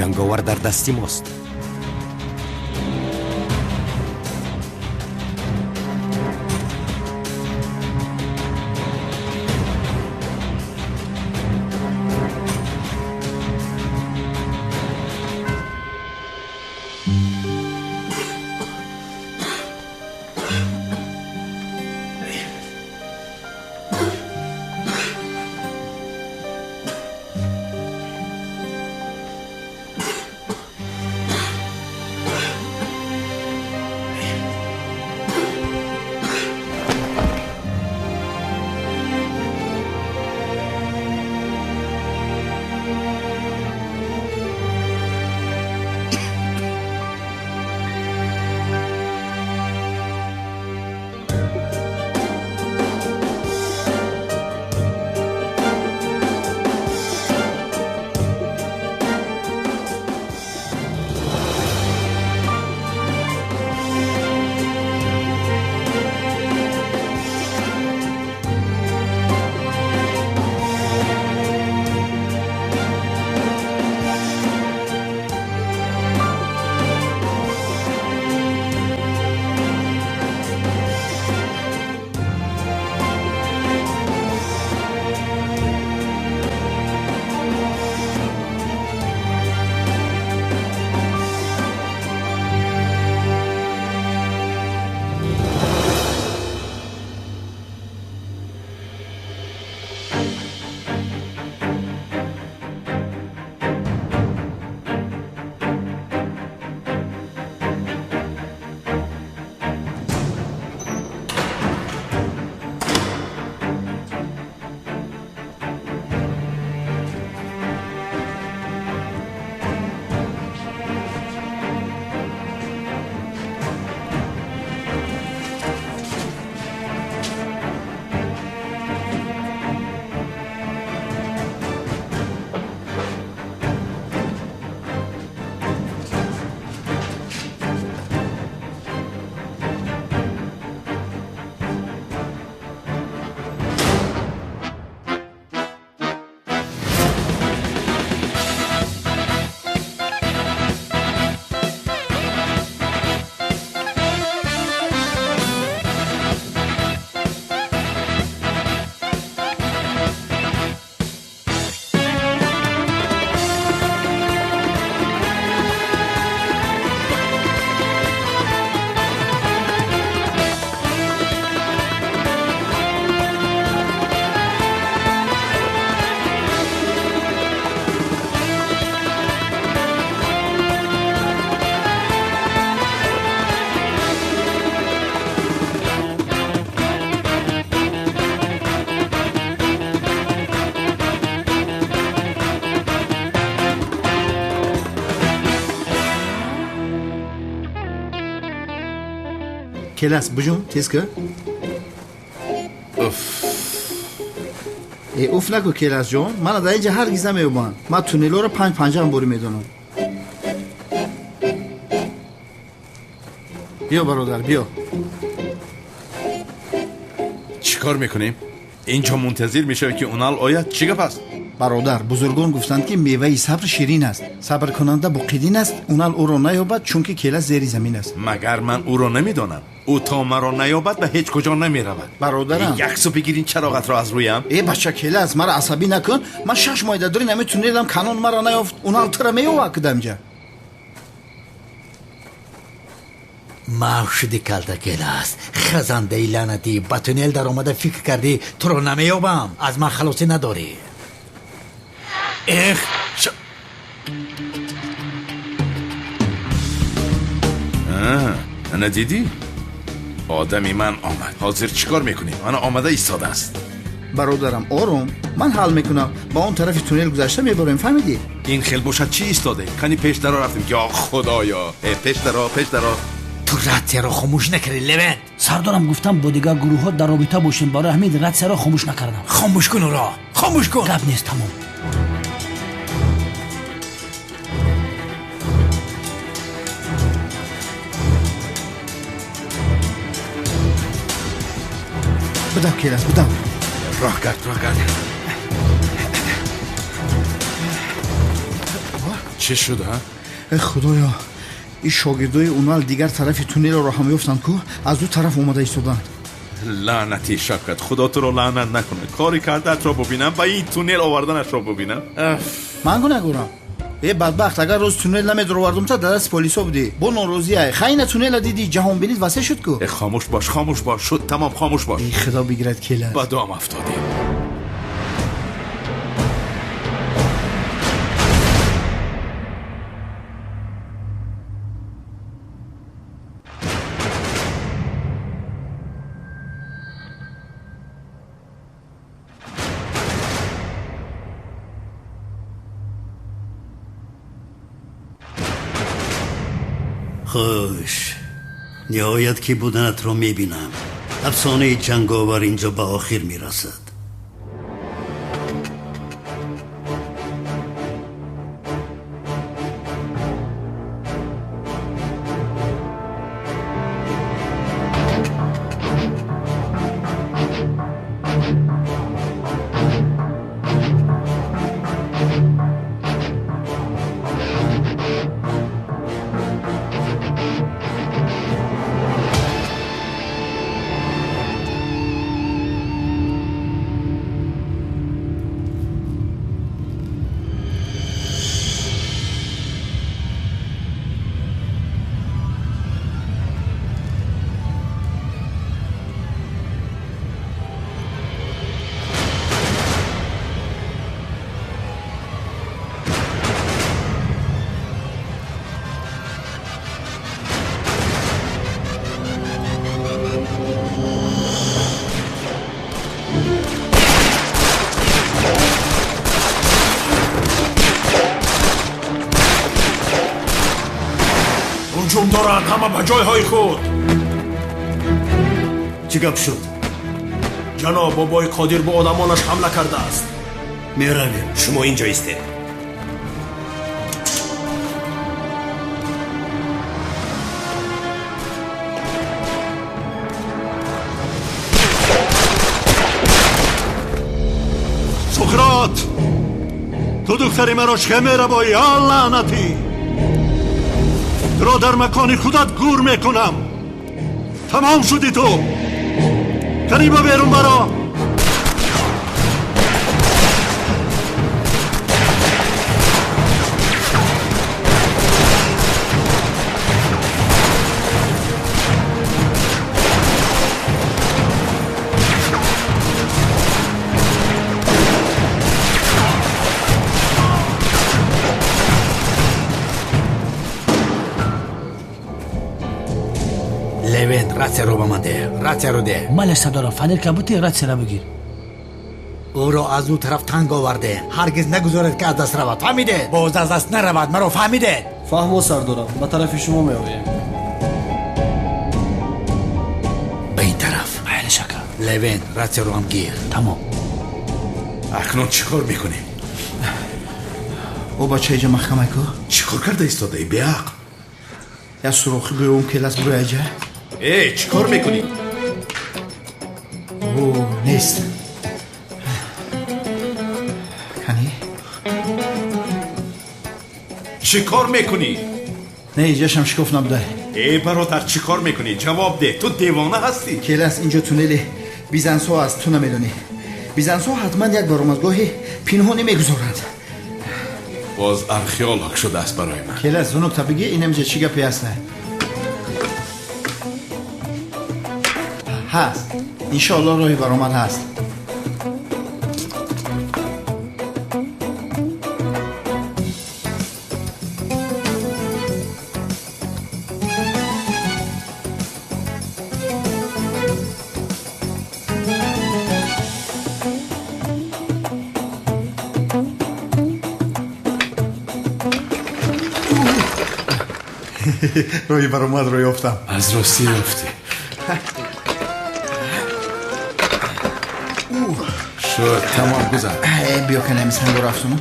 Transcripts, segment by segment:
جنگاور در دستی ماست. کلاس بجون تیز که اوف نکو کلاس جون، من در اینجا هرگز نمیومم. من تونلو رو 5 هم بوری میدونم. بیا برادر بیا. چیکار میکنیم؟ اینجا منتظر میشه که اونال آید. چی گپ است؟ برادر بزرگان گفتند که میوه صبر شیرین است. صبر کننده بقیدین است. اونال او رو نیابد چون که کلاس زیر زمین است. مگر من او رو نمیدانم؟ او تا مرا نیابد به هیچ کجا نمیرود. برادرم یک سو بگیرین چراغت را از رویم. ای بچه کلاس مرا عصبی نکن. من 6 ماه داری نمیتونیدم کانون مرا نیافت. اونال تر میوه کدامجا. ماوشدی کالده کلاس خزنده لعنتی با تونل در اومده فکر کردی تو رو نمیابم. از من خلاصی نداری. ندیدی؟ آدمی من آمد. حاضر چیکار میکنی؟ من آمده ایستاده است. برادرم آروم، من حل میکنم. با اون طرف تونل گذشته میبریم. فهمیدی؟ این خیل باشد چی ایستاده؟ کنی پیش درا رفتیم. یا خدایا پیش درا. تو رد رو خاموش نکردی لبن. سردارم گفتم با دیگه گروه ها در رابطه باشین. برای همین رد رو خاموش نکردم. خاموش کن را. خاموش کن. گپ نیست تمام. بدم کلاس بدم. راه کرد. چه شد ها؟ ای خدایا، این شاگردای اونال دیگر طرف تونل رو هم یافتند کو از دو طرف اومده ایستادن. لعنتی شکت، خدا تو رو لعنت نکنه. کاری کردت را ببینم و این تونل آوردنش را ببینم. من گو نگورم. ای بدبخت، اگر روز تونل نمیدر آوردم تا در دست پلیسا بودی. با ناراضیه خاین تونل دیدی جهان بینید واسه شد کو. خاموش باش، خاموش باش. شد تمام، خاموش باش. ای خدا بگیرد کله. با دام افتادیم. خوش، نهایت که بودنت رو میبینم. افسانه جنگاور اینجا به آخر میرسد. هجوم دارن، همه به جایهای خود. چه گپ شد؟ جناب بابای قادر با آدمانش حمله کرده است. میرویم. شما اینجا ایستید. سقراط، تو دختر مرا چه میروایی؟ لعنتی، تو را در مکان خودت گور میکنم. تمام شدی تو. کنی با بیرون برا. لوین رات رو به من ده. رات رو ده. مال صدارا فدر کبوتی رات را بگیر. او رو از اون طرف تنگ آورده. هرگز نگذارد که از دست رود. فهمیده؟ باز از دست نرود. مرا فهمیده؟ فهم سردارم، به طرف شما می آیم. به این طرف. بله شکر. لوین رات رو هم گیر. تمام. اکنون چیکار میکنی؟ او بچه اینجا محکمه کو. چیکار کرده ایستاده ای بیعقل؟ یا سراخی برو اون کلاس برو اینجا. چیکار میکنی؟ او نیست. کنی؟ چیکار میکنی؟ نه اینجاش هم شکوف نبوده. برادر چیکار میکنی؟ جواب ده. تو دیوانه هستی؟ کلاس اینجا تونل بیزنس‌ها است، تو نمیدونی. بیزنس‌ها حتما یک برآمدگاه پنهانی میگذارند. باز ارخیال شده است برای من. کلاس زنوب تا بگی این نمیشه چی گپی هسته. هست انشاءالله راهی برآمد هست. راهی برآمد رو یافتم. از راستی یافتی. شد تمام گذر. بیا که نمیسن رو رفتونو.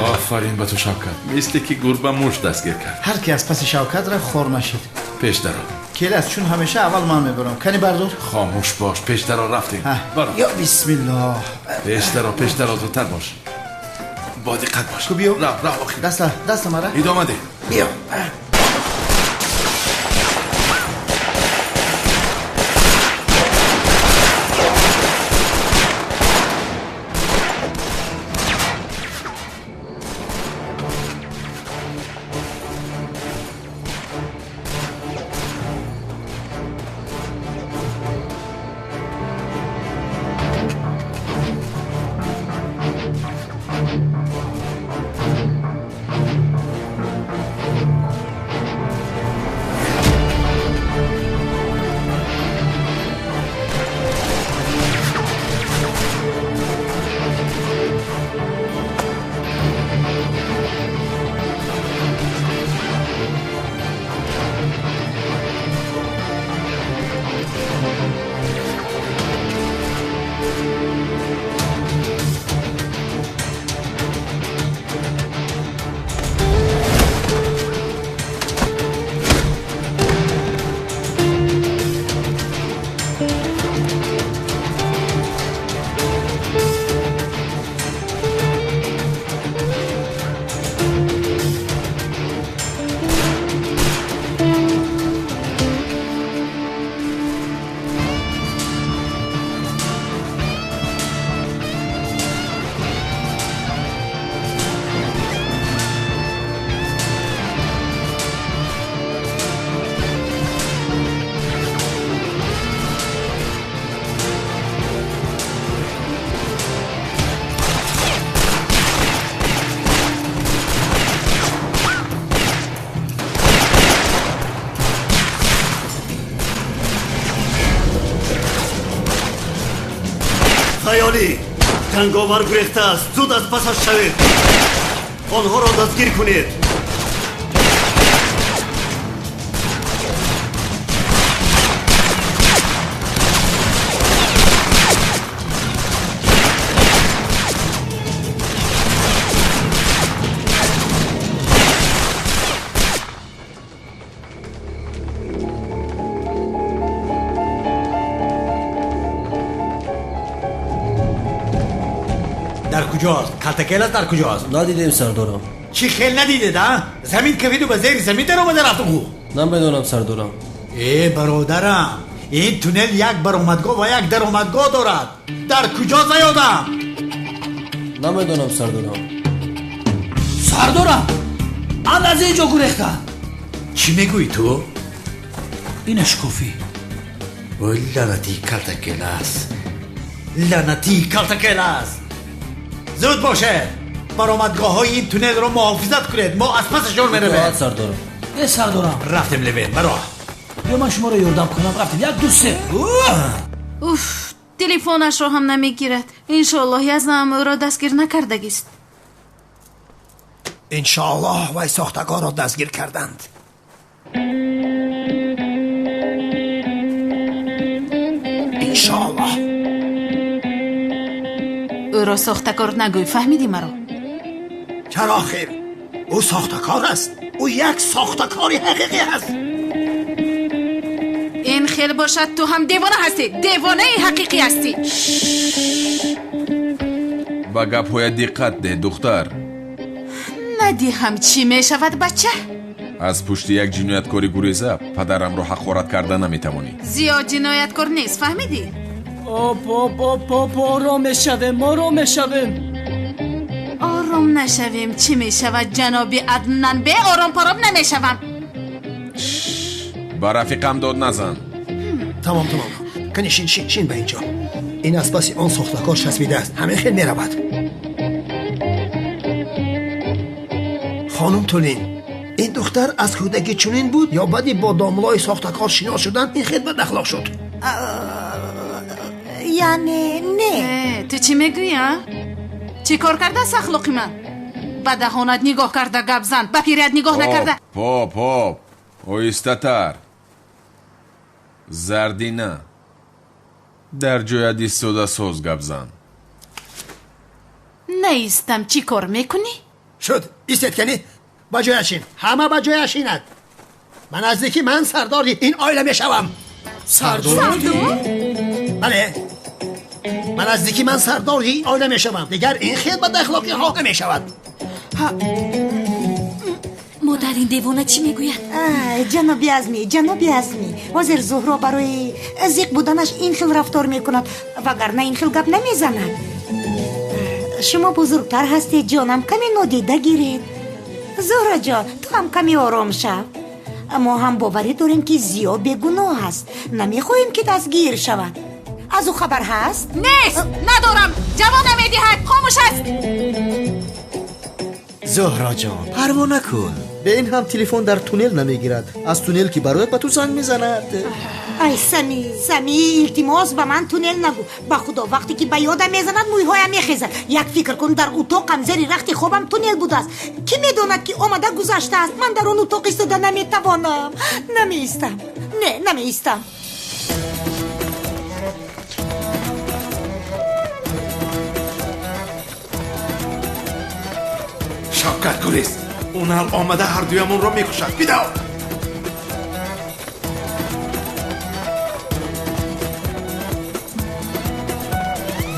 آفرین به تو شوکت. مثل که گربه موش دستگیر کرد. هر کی از پس شوکت را خور نشید. پیش درو. کلاس چون همیشه اول من میبرم. کنی بردار. خاموش باش. پیش درو رفتیم. برو. یا بسم الله. پیش درو زودتر باش. با دقت باش. بیا. راه آخر. دست مرا اید آمده. بیا. خیالی جنگاور گریخته است. زود از پسش شوید. آنها را دستگیر کنید. در کجاست؟ کلتکل در کجاست؟ ندیدیم سردارم. چی خیل ندیده ده؟ زمین کفید و به زیر زمین در اومده رفت خو. نمیدونم سردارم. ای برادرم، این تونل یک برآمدگاه و یک درآمدگاه دارد. در کجا زیادم؟ نمیدونم سردارم. سردارم از اینجا گریخته. چی میگوی تو؟ اینش کافی. وای لعنتی کلتکل است. لعنتی کلتکل است. زود باشه برآمدگاه های این تونل رو محافظت کنید. ما از پسشون راحت میرویم. سردارم. ای سردارم رفتیم لبین برا. بیا من شما رو یاردم کنم. رفتیم یک دو سه. اوف، تلفنش رو هم نمیگیرد. انشالله یزدم او را دستگیر نکردگی است. انشاءالله وی ساختگاه را دستگیر کردند. انشاءالله. او را ساختکار نگوی. فهمیدی مرا؟ چرا خیر؟ او ساختکار است. او یک ساختکاری حقیقی است. این خیل باشد تو هم دیوانه هستی. دیوانه حقیقی هستی. با گپ‌های دقت ده دختر. ندی هم چی می شود بچه؟ از پشت یک جنایتکاری گریزه پدرم رو حقارت کرده نمیتوانی. زیاد جنایتکار نیست. فهمیدی؟ آرام شویم. آرام نشویم. چی می شود جنابی عدنان به آرام پرام نمی شوم. با رفیقم داد نزن. تمام. کنی شین به اینجا. این از پس آن ساختکار چسبیده است. همه خیل میرود. خانم تولین، این دختر از کودکی چنین بود یا بعدی با داملای ساختکار شنا شدن این خیل بد اخلاق شد؟ یعنی نه. تو چی میگویی ها؟ چی کار کرده است اخلاقی من؟ به دهانت نگاه کرده گپ زن. به پیرت نگاه نکرده. پاپ اویستتر زردینه در جای دیستودا سوز گپ زن. نیستم. چی کار میکنی؟ شد ایستید کنی با جایشین. همه با جایشینند. من نزدیکی من سرداری این آیله میشوم. سردار؟ بله من نزدیکی من سردار این آینه میشوم دیگر این خیلی بد اخلاقی ها نمیشود. مادر این دیوانه چی میگوید؟ جنابی ازمی وزیر زهرا برای زیق بودنش این خیل رفتار میکند وگرنه این خیل گپ نمیزند. شما بزرگتر هستید جانم، کمی نادیده گیرید. زهرا جان تو هم کمی آرام شو. ما هم باوری داریم که زیا بیگناه است، نمیخواهیم که دستگیر شود. از او خبر هست؟ نیست، ندارم. جواب نمیدهد، خاموش است. زهرا جان پروا نکن، به این هم تلفن در تونل نمیگیرد، از تونل که برایت به تو زنگ میزند. ای سمی التماس به من تونل نگو، به خدا وقتی که به یادم میزند مویهایم میخیزد. یک فکر کن در اتاقم زیر رخت خوابم تونل بوده است. کی میداند که آمده گذشته است؟ من در اون اتاق ایستاده نمیتوانم. نمیستم. شوکت گریز، اون حال آمده هر دویمون رو میکشد. بیدو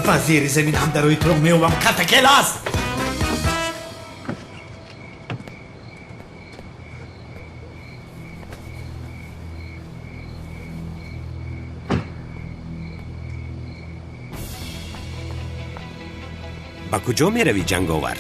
وزیر زمین هم در روی تو میوم کتکل است. با کجا می روی جنگاور؟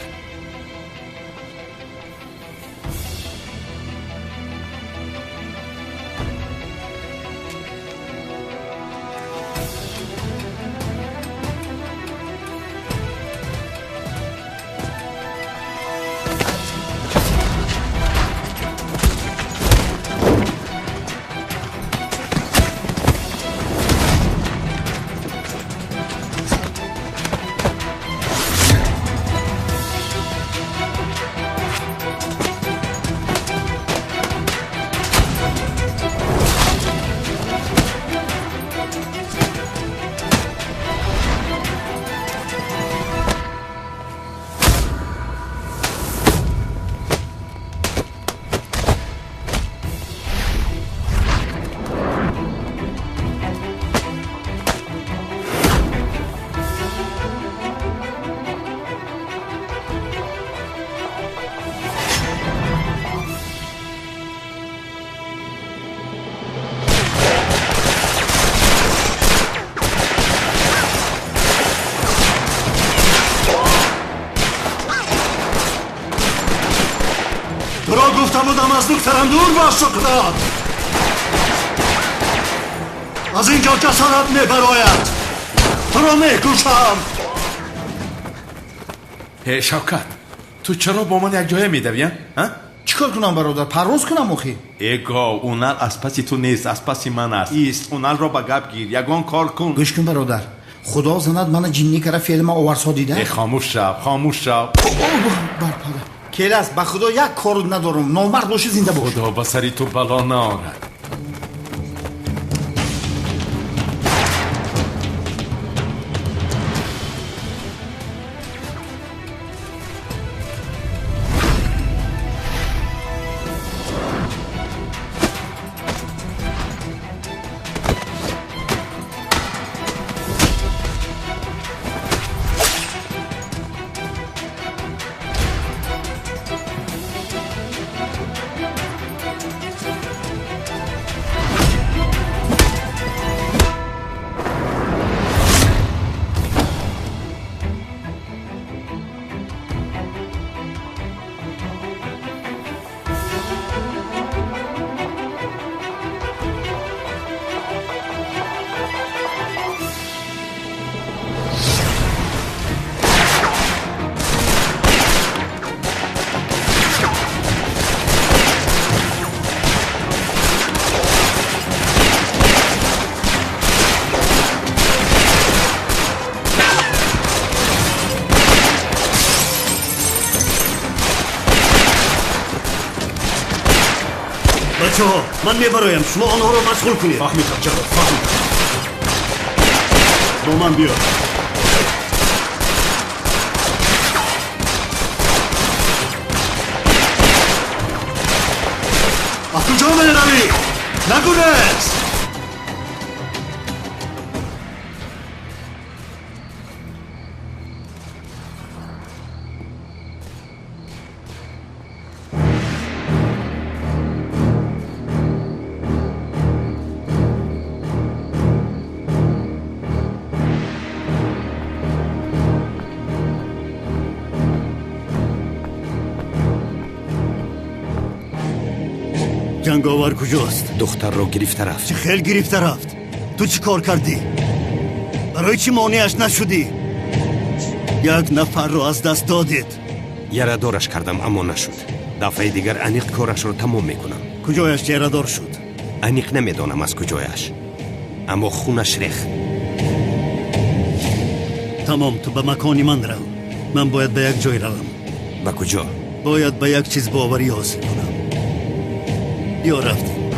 گفتم بودم از دخترم دور باش شکرات. از اینجا جسارت میبراید، تو رو میکشم. هی شوکت، تو چرا با من یک جایه میدویم؟ چیکار کنم برادر؟ پرواز کنم اخی؟ ایگا اونال از پسی تو نیست، از پسی من است. ایست اونال رو با گپ گیر، یگان کار کن. گوش کن برادر، خدا زند من جنی کرده فیلم آورسا دیده. خاموش شو. کلاس به خدا یک کار ندارم، نامرد باشی زنده باش. خدا به سری تو بلا نآورد. بچه‌ها من میبرایم، شما آنها رو مشغول کنید. فهمیدم جناب، فهمیدم. با من بیا. از کجا میروی؟ نگونست. جنگاور کجاست؟ دختر رو گرفته رفت. چه خیلی گرفته رفت؟ تو چی کار کردی؟ برای چی مانعش نشدی؟ یک نفر رو از دست دادید. یره دارش کردم اما نشد. دفعه دیگر انیق کارش رو تمام میکنم. کجایش یره دار شد؟ انیق نمیدانم از کجایش، اما خونش ریخت. تمام، تو به مکانی من رو. من باید به یک جای روم. و کجا؟ باید به یک چیز باوری حاصل کنم. یا رفتیم.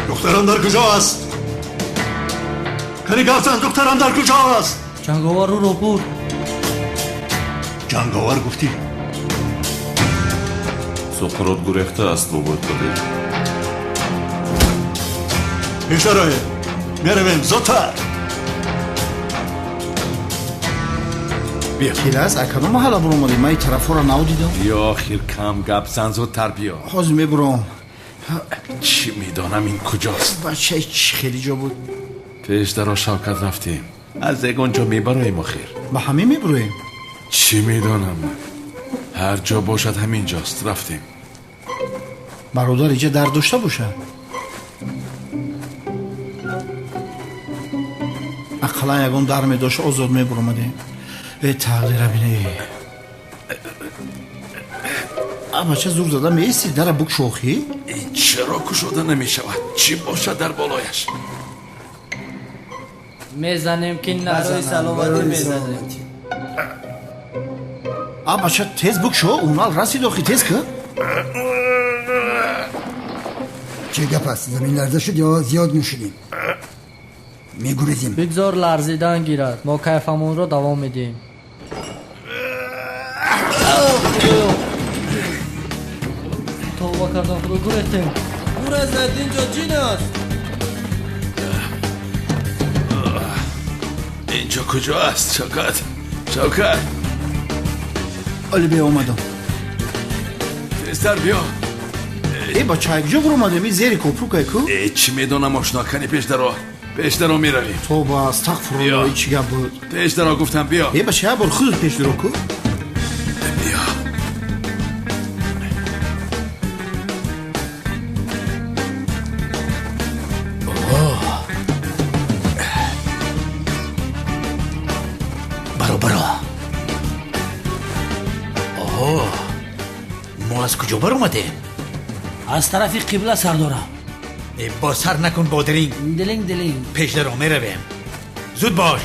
دخترم در کجا است؟ کنی گفتن دخترم در کجا است؟ جنگاور رو برد. جنگاور گفتی؟ سخرات گرفته است و بود داده. بیشتره میرویم زودتر. بیا کلاس اکنون حالا برو اومدی. من این طرف رو نودیدم. بیا خیر کم گپ زن، زودتر بیا. حاضر میبرم. چی میدانم این کجاست؟ بچه چی خیلی جا بود. پیش در شوکت رفتیم، از اونجا میبراییم آخر. با همه میبرویم. چی میدانم من، هر جا باشد همین جاست. رفتیم. برادر اینجا در داشته باشه. اقلا یکون در میداشت آزاد میبرومدیم. ای تقدیر بینی. بچه زور زده میستی در بک شوخی؟ این چرا کشوده نمیشود؟ چی باشد در بالایش؟ میزنیم که نروی سلامتی میزنیم. بچه تیز بک شو. اونال رسید آخی تیز که؟ چه گپ است؟ زمین لرزه شد یا زیاد نوشیدیم؟ میگوریزیم. بگذار لرزیدن گیرد، ما کیفمون رو دوام میدیم. توبه کردم خدا گرفتیم. گور از اینجا جین است. اینجا کجا است؟ شوکت علی بیا اومدم. تیزتر بیا. ای بچه کجا برو اومدم؟ این زیر کپرو که کو؟ چی میدونم آشنا کنی. پیش درو میرویم. توبه استغفر الله. چی گپ بود؟ پیش درو گفتم بیا. ای بچه برو خود پیش درو کو. بیا. برو. ما از کجا بر اومده؟ از طرف قبله سردارم. با سر نکن بادرینگ. دلینگ. پیش درو میرویم. زود باش.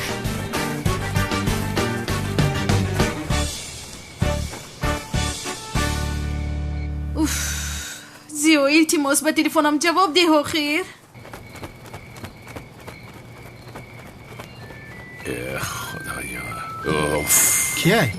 زیو التماس به تلفنم جواب ده آخر. خدایا. کیه؟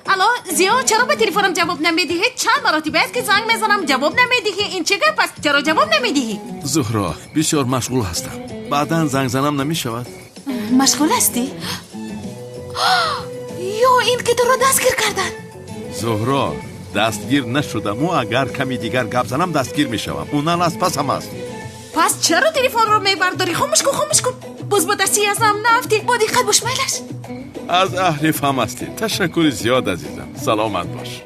الو زیو، چرا به تلفنم جواب نمیدی؟ چند مرتبه است که زنگ میزنم جواب نمیدی. این چه گپ است؟ چرا جواب نمیدی؟ زهرا بسیار مشغول هستم. بعداً زنگ زنم نمیشود. مشغول هستی؟ یا این که تو رو دستگیر کردن. زهرا دستگیر نشدم و اگر کمی دیگر گپ زنم دستگیر میشوم. اونال از پسم است. پس چرا تلفن رو میبرداری؟ خاموش کن. باز با دستی ازم نفتی. با دقت باش میلش. از اهل فهم هستی. تشکر زیاد عزیزم. سلامت باش.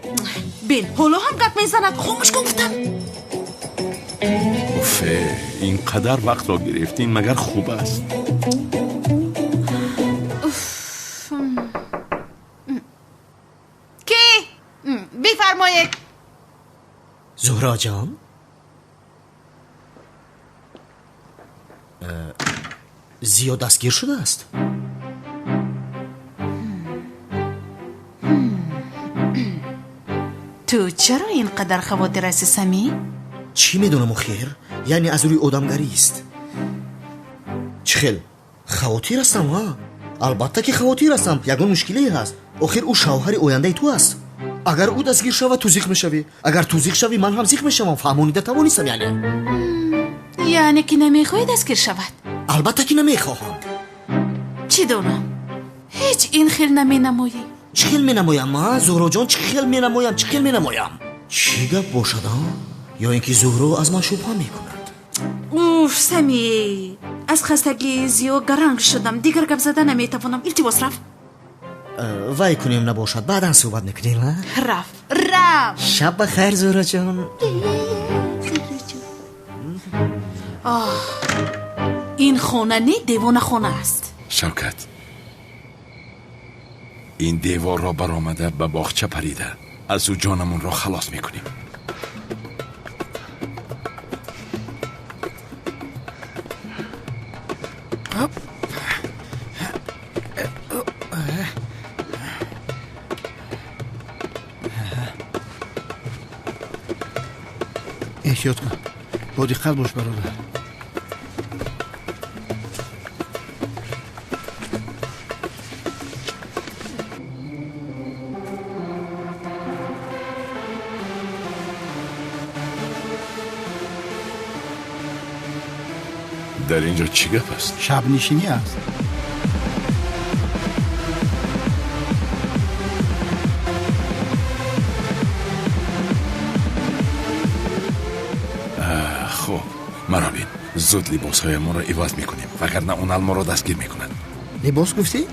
بیل حالا هم گپ میزند. خاموش کن گفتم. اوفه اینقدر وقت را گرفتین مگر خوب است؟ کی؟ بفرمایید. زهرا جان، زیاد دستگیر شده است. تو چرا اینقدر خواطر هستی سمی؟ چی میدونم خیر؟ یعنی از روی آدمگری است. چخل خواطر هستم ها؟ البته که خواطر هستم. یگان مشکلی هست. آخر او شوهر آینده تو است. اگر او دستگیر شود تو زیخ میشوی، اگر تو زیخ شوی من هم زیخ میشوم. فهمونیده توانستم یعنی که نمیخوای دستگیر شود؟ البته که نمیخواهم. چی دونم؟ هیچ این خیل نمی نمایی. چی خیل می نمایم ها؟ زهرا جان چی خیل می نمایم؟ چی گپ باشد ها؟ یا اینکه زهرا از من شبهه میکند؟ اوف سمی، از خستگی زیاد گرنگ شدم. دیگر گپ زدن نمیتوانم. التماس رفت. وای کنیم نباشد بعدا صحبت میکنیم ها؟ رفت. شب بخیر زهره جان. این خونه نه دیوانه خونه است. شوکت، این دیوار را برآمده به باغچه پریده، از او جانمون را خلاص میکنیم. احتیاط کن، با دقت باش برادر. در اینجا چی گپ است؟ شب نشینی است. خب مرا بین، زود لباس های ما را عوض میکنیم وگرنه اونال ما را دستگیر میکنند. لباس گفتی؟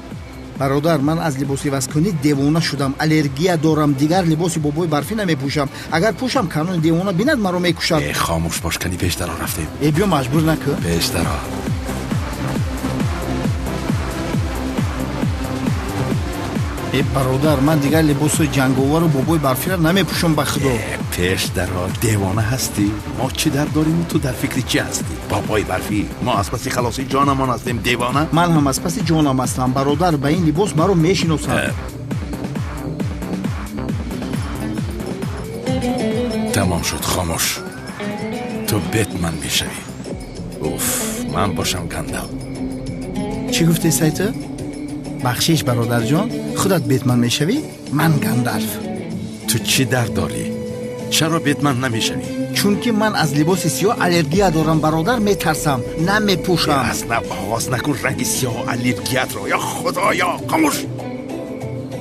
برادر من از لباس عوض کنی دیوانه شدم. الرژی دارم، دیگر لباس بابای برفی نمیپوشم. اگر پوشم کانون دیوانه بیند مرا میکشد. خاموش باش، کنی پیشتر رفتیم. بیا مجبور نکن. پیشتر. برادر من دیگر لباس جنگاور و بابای برفی را نمیپوشم به خدا. پیشتر دیوانه هستی؟ ما چی در داریم؟ تو در فکر چی هستی؟ بابای برفی؟ ما از پس خلاصی جانمان هستیم دیوانه؟ من هم از پس جانم هستم برادر. به این لباس مرا میشناسم. تمام شد، خاموش. تو بتمن میشوی. اوف، من باشم گندال. چی گفتی سایتا؟ بخشش برادر جان، خودت بتمن میشوی، من گندالف. تو چی در داری؟ چرا بتمن نمیشوی؟ چون که من از لباس سیاه الرژی دارم برادر، میترسم، نمیپوشم. اصلا آغاز نکن رنگ سیاه و الرژیت رو. یا خدایا، خاموش.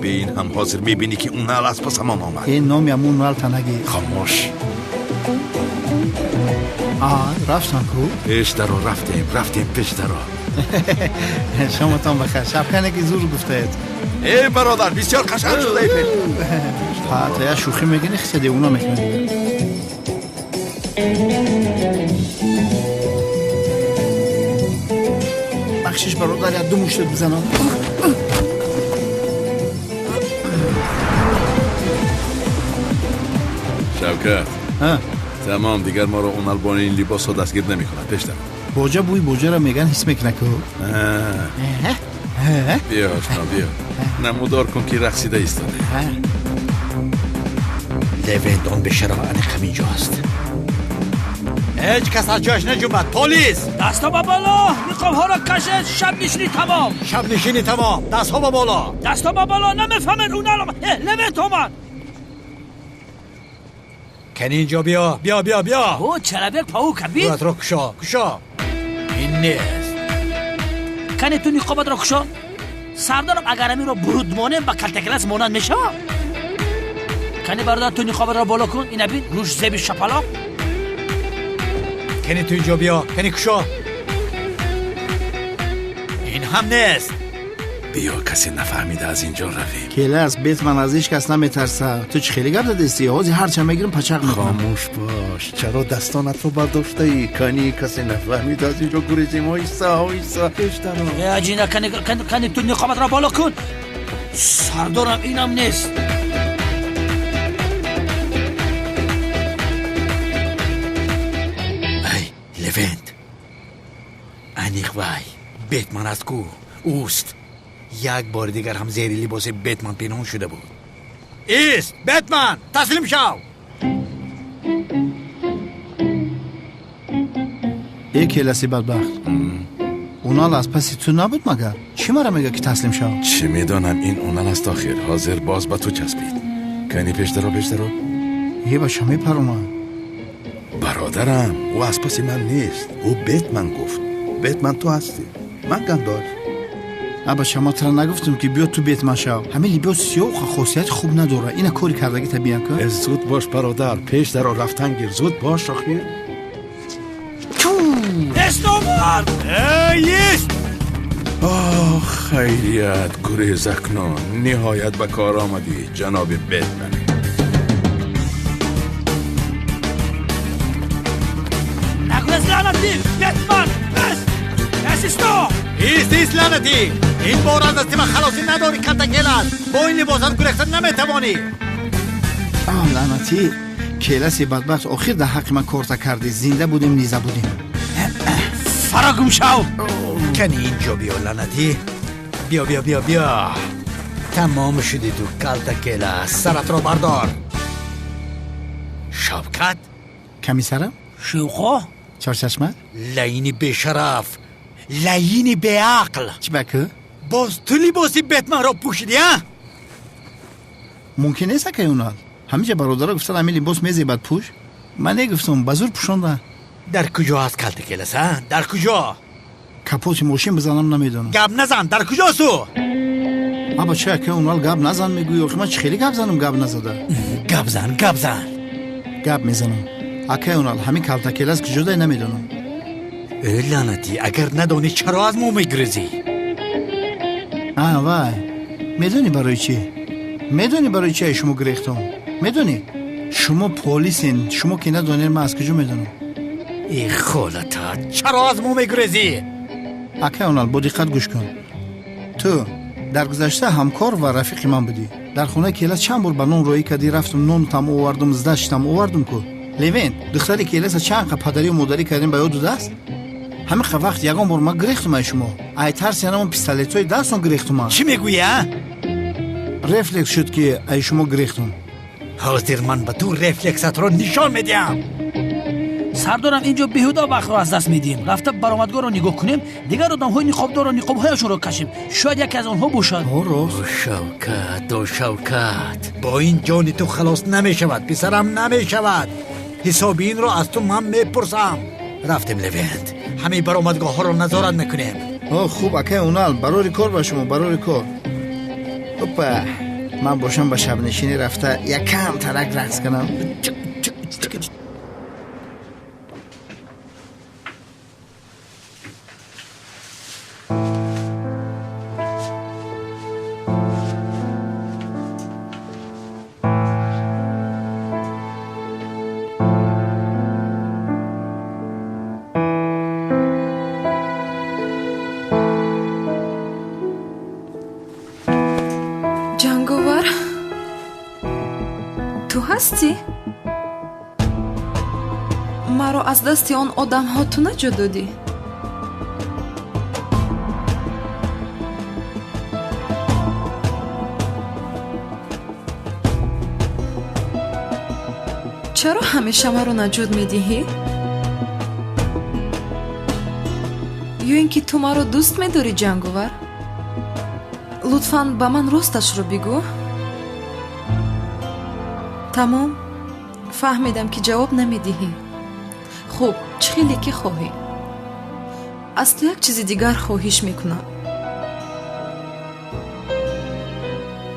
به این هم حاضر میبینی که اون نال از پس همان آمد. این نامی همون نال تنگی. خاموش. رفتن کو؟ پیشتر رو رفتیم پیشتر رو. شما تان بخیر. شب کنه که زور گفته اید. ای برادر بسیار قشنگ شده ای پیل. تا یا شوخی میگنی خیلی دیوونه میکنی. بخشش برادر یا دو مشت بزنم. شوکت، تمام دیگر ما رو اون البانه این لباس ها دستگیر نمی کند. پیشتر باجه بوی باجه را میگن حس میکنه که بیا آشنا بیا، نمودار کن که رقصیده ایستاده. لوینت آن به شرایط همینجا هست. هیچ کس از جاش نجومد. پلیس دستا با بالا. نقاب ها را کشید. شب نشینی تمام. شب نشینی تمام. دست ها با بالا. دستا با بالا. نمیفهمن اون الان. لوینت اومد. کنی اینجا بیا. او چرابک پاو کبید. دورت را کشا. این نیست. کنی تو نقابت را کشا. سردارم اگر همین را برود مانه با کلتکلس مانند میشه. کنی برادر تو نقابت را بالا کن. این بین روش زیبی شپلا. کنی تو اینجا بیا. کنی کشا. این هم نیست. بیا، کسی نفهمیده از اینجا رویم. کله از بتمن از هیچ کس نمیترسه. تو چه خیلی گرد دستی هازی هر چه میگیرم پچق میکنم. خاموش باش. چرا دستانت رو برداشته ای؟ کنی کسی نفهمیده از اینجا گریزیم. ایسا پیشتر رو. ای عجینه کنی تو نقابت را بالا کن. سردارم اینم نیست. ای لوینت انیق وای بتمن از کو اوست. یک بار دیگر هم زیر لباس بتمن پنهان شده بود. ایست بتمن، تسلیم شو. ای کلاسی بدبخت. اونال از پسی تو نبود مگر؟ چی مرا میگه که تسلیم شو؟ چی میدانم این اونال است آخر. حاضر باز با تو چسبید. کنی پیشتر رو. یه با شمی پرومن. برادرم او از پسی من نیست. او بتمن گفت. بتمن تو هستی، من گندالف. ابا شما ترا نگفتم که بیا تو بتمن شو. همه لباس سیاه و خاصیت خوب نداره. اینا کاری کردگی طبیعن که. زود باش برادر، پیش در رفتن گیر. زود باش آخیر. استوب سرد ایست خیریت گریزکنان نهایت به کار آمدی جناب بتمن نگوز لعنتی بتمن استو ایست لعنتی این بار از دست من خلاصی نداری کلتکلت با این لباسات گریختن نمیتوانی لعنتی کلاسی بدبخت آخر در حق من کارتا کردی زنده بودیم نیزه بودیم فراگم شو کنی اینجا بیا لعنتی بیا تمام شدی تو کلتکلت سرت رو بردار شبکت کمی سرم؟ شوخو چارچشمه؟ لعینی به شرف لعینی به عقل چی بکه؟ باز تو لباسی بتمن را پوشیدی ها؟ ممکن نیست که اونال همیشه برادرها گفتن همین لباس میزیبد پوش من نگفتم بزرگ پوشانده در کجا هست کلتکلس ها؟ در کجا؟ کپوت ماشین بزنم نمیدونم گب نزن در کجا سو؟ ابا چه که اونال گب نزن میگوی آخه من خیلی گب زنم گب نزده گب زن گب میزنم اکه اونال همین کلتکلس کجا دای نمیدونم لعنتی اگر ندانی چرا از مو میگریزی؟ وای میدونی برای چی شما گریختم میدونی شما پلیسین شما که ندونین من از کجا میدونم ای خالتا چرا از مو میگریزی؟ اکه اونال با دقت گوش کن تو در گذشته همکار و رفیق من بودی در خونه کلاس چند بار به نون روی کردی رفتم نون تام آوردم زدشتم آوردم کو لیوین دختری کلاس چند قه پدری و مادری کردیم به یاد دست همین وقت یگان بار ما گریختم شما ای ترس یعنی اون پیستولیتوی دستون گریختم چی میگویی ها؟ رفلکس شد که ای شما گریختم حاضر من به تو رفلکست رو نشان میدم سردارم اینجا بیهودا وقت رو از دست میدیم رفته برآمدگاه رو نگاه کنیم دیگر آدم های نقابدار و نقاب هایشون رو کشیم شاید یکی از آنها باشد شوکت با این جان تو خلاص نمیشود پسرم نمیشود حساب این رو از تو من میپرسم رفتیم لوینت همه برآمدگاه ها رو نظارت میکنیم خوب اکه اونال برای کار با شما برای کار اوپا من باشم با شب نشینی رفته یکم ترک رقص کنم جنگاور تو هستی؟ مرا از دست آن آدم ها تو نجا دادی چرا همیشه مرا نجات میدهی؟ یا اینکه تو مرا دوست میداری جنگاور؟ لطفاً با من راستش رو بگو تمام فهمیدم که جواب نمیدهی خوب خیلی که خواهی از تو یک چیز دیگر خواهش میکنم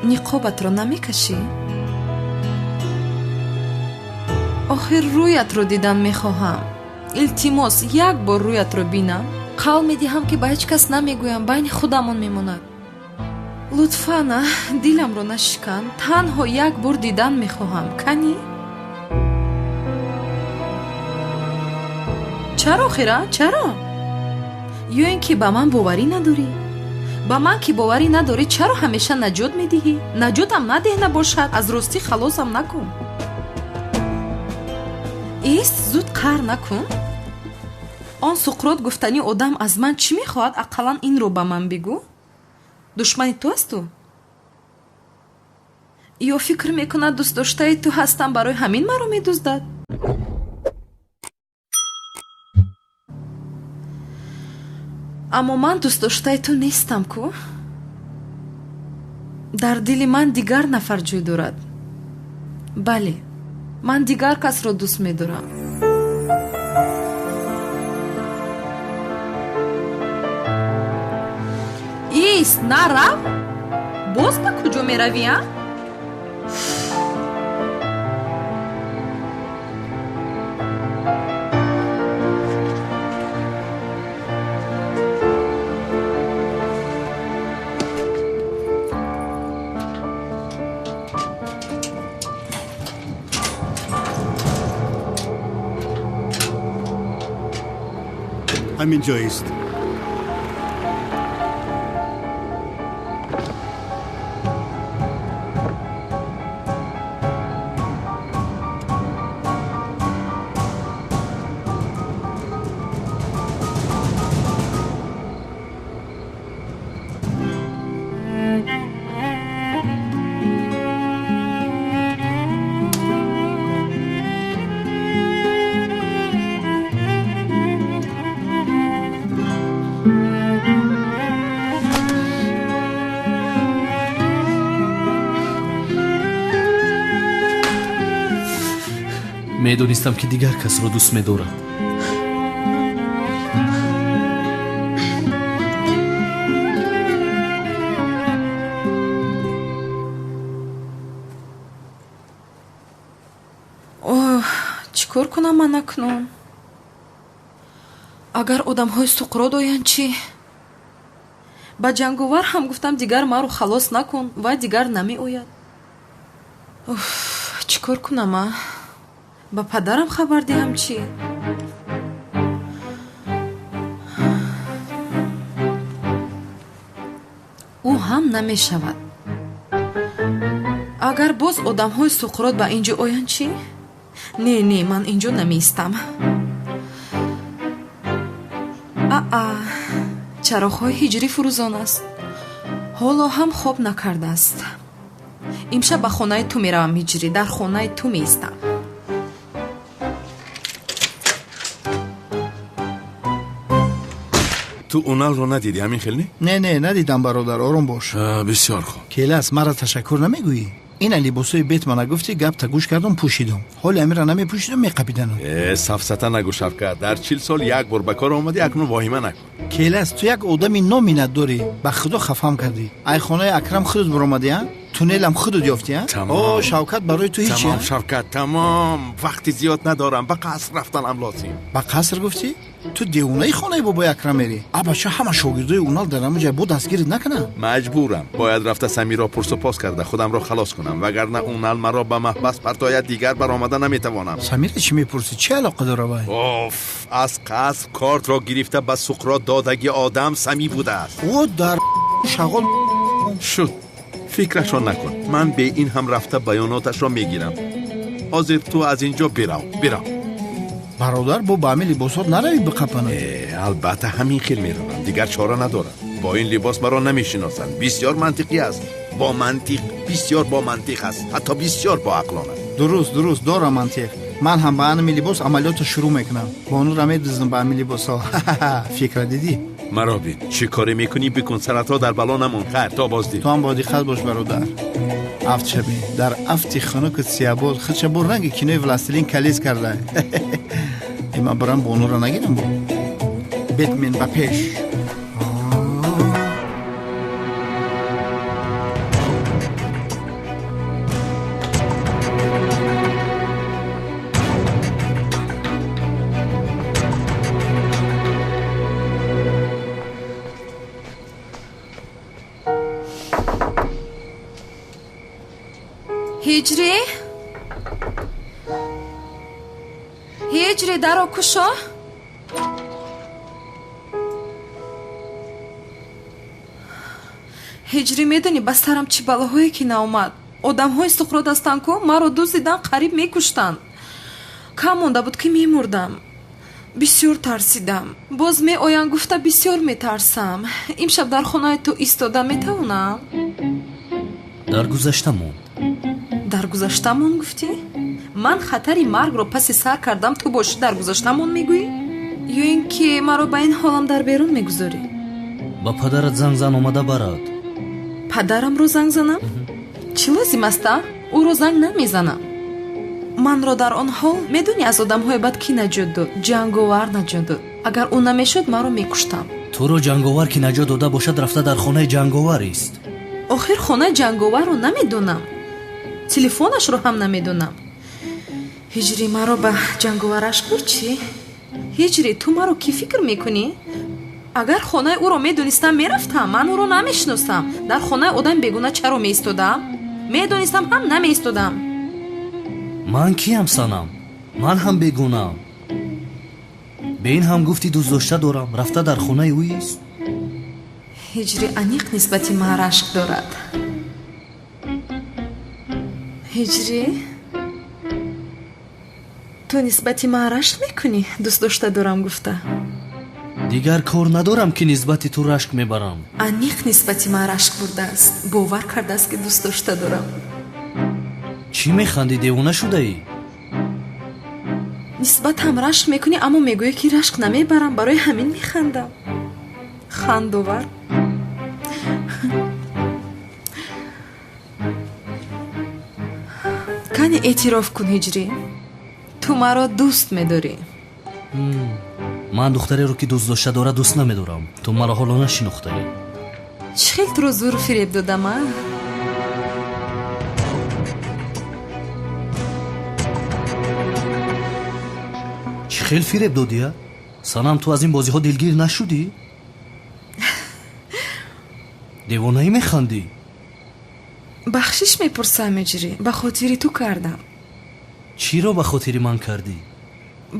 نقابت رو نمیکشی؟ آخر رویت رو دیدن میخواهم التماس یک بار رویت رو بینم قول میدهم که با هیچ کس نمیگویم بین خودمون میموند لطفاً دلم رو نشکن تنها یک بار دیدن میخواهم کنی؟ چرا خیره؟ چرا؟ یا اینکه با من باوری نداری؟ با من که باوری نداری چرا همیشه نجات میدهی؟ نجاتم نده نباشد از راستی خلاصم نکن ایست زود قهر نکن آن سقراط گفتنی آدم از من چی میخواد اقلا این رو با من بگو دشمنی تو است تو یا فکر میکند دوست داشته تو هستم برای همین مرا میدزدد اما من دوست داشته تو نیستم کو در دل من دیگر نفر جای دارد بله من دیگر کس را دوست میدارم ایست نرو باز به کجا می روی ها؟ همین جاییست. медонистам ки дигар касро дӯст медорам. оҳ, чӣ кор кунам ман акнун? агар одамҳои суқрот оянд чӣ? ба ҷанговар ҳам гуфтам дигар маро халос накун ва дигар намеояд. чӣ кор кунам а? ба падарам хабар диҳам чӣ? ӯ ҳам намешавад. агар боз одамҳои суқрот ба ин ҷо оянд чӣ? не, ман ин ҷо намеистам. чароғҳои ҳиҷрӣ фурӯзон аст. ҳоло ҳам хоб накардааст. имшаб ба хонаи ту меравам ҳиҷрӣ, дар хонаи ту меистам. ту уналро надиди ҳамин хел не? не надидам бародар, ором бош. бисёр хуб. келас, мара ташаккур намегӯӣ? ин али босои бетмана гуфти гапта гӯш кардам, пӯшидам. ҳоли амира намепӯшидам, меқапидан. сафсата нагӯ Шавкат, дар 40 сол як бор ба кор омадӣ, акнун воҳима накун. келас, ту як одами номинат дорӣ, ба худо хафам кардӣ. ай хонаи Акрам худут буромадӣ? туннелам худут ёфтӣ? о, Шавкат барои ту ҳеч? тамом Шавкат, тамом. вақти зиёд надорам, ба қаср рафтанам лозим. ба қаср гуфтӣ? ту девонаи хонаи бобои Акрам мери? абача ҳама шогирдои унал дар ҳама ҷай бо дастгирит накунам? маҷбурам. бояд рафта Самиро пурсупос карда худамро халос кунам, вагарна унал маро ба маҳбас партояд, дигар баромада наметавонам. Самира чӣ мепурсӣ? чӣ алоқа дора вай? оф, аз қаср кортро гирифта ба суқрот додаги одам Сами будааст. о дар шағол шуд. фикрашро накун. ман бе ин ҳам рафта баёноташро мегирам. ҳозир ту аз ин ҷо бирав. бародар, бо ба ҳамин либосот наравӣ биқапана. албатта ҳамин хел меравам, дигар чора надорам. бо ин либос маро намешиносанд. бисёр мантиқӣ аст. бо мантиқ, бисёр бо мантиқ аст, ҳатто бисёр бо ақлон аст. дуруст дорам мантиқ. ман ҳам ба ҳамин либос амалиётро шурӯъ мекунам. бонура медӯзам ба ҳамин либосҳо. фикра дидӣ? маро бин, чӣ коре мекунӣ бикун, саратҳо дар бало намон. хайр, то боздид. ту ҳам бодиққат бош бародар. афт шабӣ дар афти хунуки сиябод худша бо ранги кинои властелин калис карда. ман барам бонура нагирам. бо бетмен ба пеш. ҳиҷрӣ даро кушо. ҳиҷрӣ, медонӣ ба сарам чӣ балоҳое ки наомад. одамҳои суқрот ҳастанд ку маро дуздидан қариб мекуштанд. кам монда буд ки мемурдам. бисёр тарсидам. боз меоянд гуфта бисёр метарсам. имшаб дар хонаи ту истода метавонам? дар гузашта монд. дар гузашта монд гуфтӣ? ман хатари маргро паси сар кардам, ту бошӣ дар гузашта монд мегӯӣ? ё ин ки маро ба ин ҳолам дар берун мегузорӣ? ба падарат занг зан омада барад. падарамро занг занам? чӣ лозим аста? ӯро занг намезанам. манро дар он ҳол медонӣ аз одамҳои бад кӣ наҷот дод? ҷанговар наҷот дод. агар ӯ намешуд, маро мекуштам. туро ҷанговар ки наҷот дода бошад, рафта дар хонаи ҷанговарист. охир хонаи ҷанговарро намедонам. телефонашро ҳам намедонам. ҳиҷрӣ, маро ба ҷанговараш бур чӣ? ҳиҷрӣ, ту маро кӣ фикр мекунӣ? агар хонаи ӯро медонистам, мерафтам. ман ӯро намешиносам. дар хонаи одами бегуна чаро меистодам? медонистам ҳам намеистодам. ман киям санам? ман ҳам бегунам. به این هم گفتی دوست داشته دارم. رفته در خونه اویست. هجری انیق نسبتی من رشق دارد. هجری تو نسبتی من رشق میکنی؟ دوست داشته دارم گفته. دیگر کار ندارم که نسبتی تو رشق میبرم. انیق نسبتی من رشق برده است. باور کرده است که دوست داشته دارم. چی میخندی؟ دیوانه شده ای؟ نسبت هم رشق میکنی اما میگویی که رشق نمیبرم. برای همین میخندم. خندوور. کنی اعتراف کن هجری، تو مرا دوست میداری. من دختری رو که دوست داشته داره دوست نمیدارم. تو مرا حالا نشناخته. چه خیلی تو رو زور فریب دادم من؟ چی خیلی فریب دادی؟ سنم تو از این بازی ها دلگیر نشدی؟ دیوانه ای میخندی؟ بخشش میپرسم هجری، به خاطری تو کردم. چی رو به خاطری من کردی؟